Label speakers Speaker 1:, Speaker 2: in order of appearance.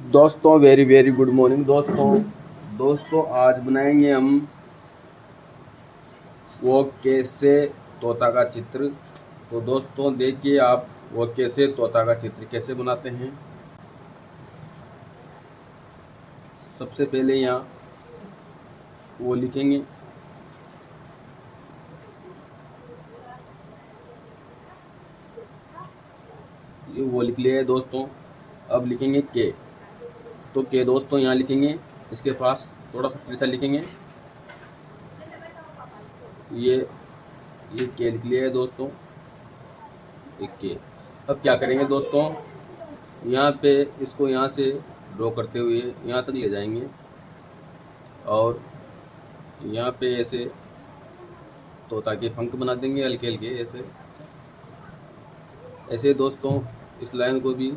Speaker 1: दोस्तों very very good morning दोस्तों आज बनाएंगे हम वो कैसे तोता का चित्र। तो दोस्तों देखिए आप वो कैसे तोता का चित्र कैसे बनाते हैं। सबसे पहले यहाँ वो लिखेंगे, ये वो लिख लिया है दोस्तों। अब लिखेंगे के, तो के दोस्तों यहाँ लिखेंगे, इसके पास थोड़ा सा तिरछा लिखेंगे, ये के लिख लिया है दोस्तों, एक के। अब क्या करेंगे दोस्तों, यहाँ पे इसको यहाँ से ड्रॉ करते हुए यहाँ तक ले जाएंगे और यहाँ पे ऐसे तोता के पंख बना देंगे हल्के हल्के ऐसे ऐसे दोस्तों। इस लाइन को भी